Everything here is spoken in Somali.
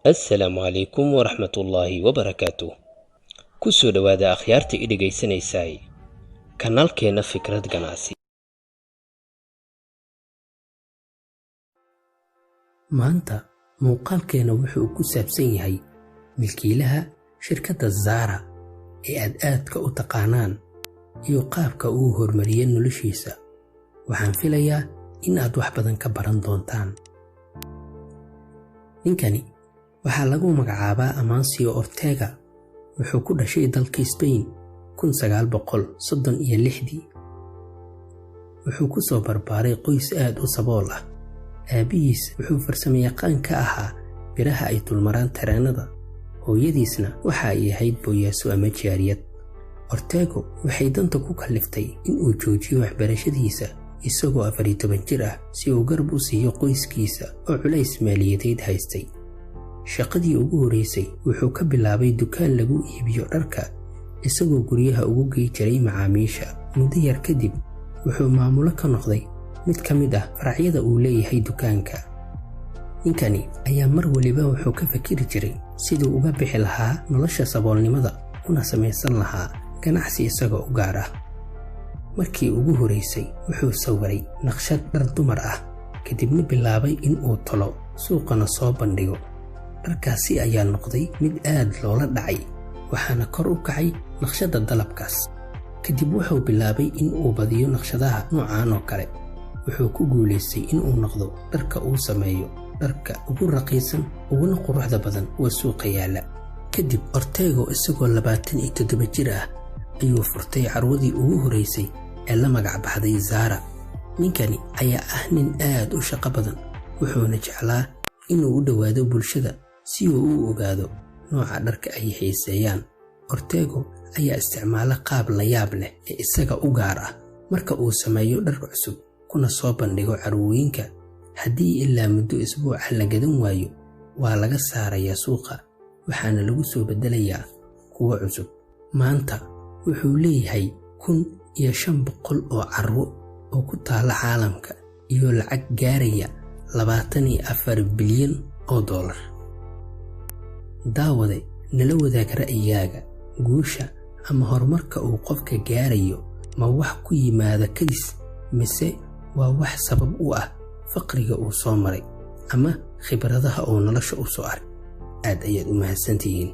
السلام عليكم ورحمة الله وبركاته. كسو دوادا أخيارتي إليغي سنيساي kanaalkeena fikrad ganacsi. maanta muuqaalkeena wuxuu ku saabsan yahay milkiilaha shirkadda Zara ee aadka u taqaanaan iyo qaabka uu horumariyay noloshiisa. waxaan filayaa in aad wax badan ka baran doontaan. ninkani waxaa lagu magacaabaa Amancio Ortega. wuxuu ku dhashay dalka Spain 1936. wuxuu ku soo barbaaray qoys aad u sabool ah. aabihiis wuxuu farsamayaqaan ka ahaa biraha ay dulmaraan tareenada. hooyadiisna waxa ay ahayd booyaaso ama jaariyad. Ortega waxay danta ku kaliftay in uu joojiyo waxbarashadiisa isagoo 14 jir ah si uu garab u siiyo qoyskiisa oo culays maaliyadeed haystay. shaqadii ugu horeysay wuxuu ka bilaabay dukaan lagu iibiyo dharka isagoo guryaha ugu geey jiray macaamiisha. muddo yar kadib wuxuu maamulo ka noqday mid ka mid ah faracyada uu leeyahay dukaanka. ninkani ayaa mar waliba wuxuu ka fakiri jiray siduu uga bixi lahaa nolosha saboolnimada kuna samaysan lahaa ganacsi isaga u gaar ah. markii ugu horeysay wuxuu sawiray naqshad dhar dumar ah kadibna bilaabay in uu tolo suuqana soo bandhigo. dharkaasi ayaa noqday mid aad loola dhacay waxaana kor u kacay naqshadda dalabkaas. kadib wuxuu bilaabay in uu badiyo naqshadaha noocan oo kale. wuxuu ku guuleystay in uu noqdo dharka uu sameeyo dharka ugu raqiisan uguna quruxda badan oo suuqa yaala. kadib Ortega isagoo 27 jir ah ayuu furtay carwadii ugu horeysay ee la magac baxday Zara. ninkani ayaa ah nin aad u shaqo badan wuxuuna jeclaa inuu u dhawaado bulshada si uu u ogaado nooca dharka ay xiiseeyaan. Ortega ayaa isticmaala qaab la yaab leh ee isaga u gaar ah. marka uu sameeyo dhar cusub kuna soo bandhigo carwooyinka, haddii ilaa muddo isbuuc la gadan waayo waa laga saarayaa suuqa waxaana lagu soo bedelayaa kuwa cusub. maanta wuxuu leeyahay 1500 oo carwo oo ku taala caalamka iyo lacag gaaraya 24 bilyan oo dollar. daawade nala wadaag ra'yigaaga. guusha ama horumarka uu qofka gaarayo ma wax ku yimaada kadis mise waa wax sabab u ah faqriga uu soo maray ama khibradaha uu nolosha u soo arkay. aad ayaad u mahadsantihiin.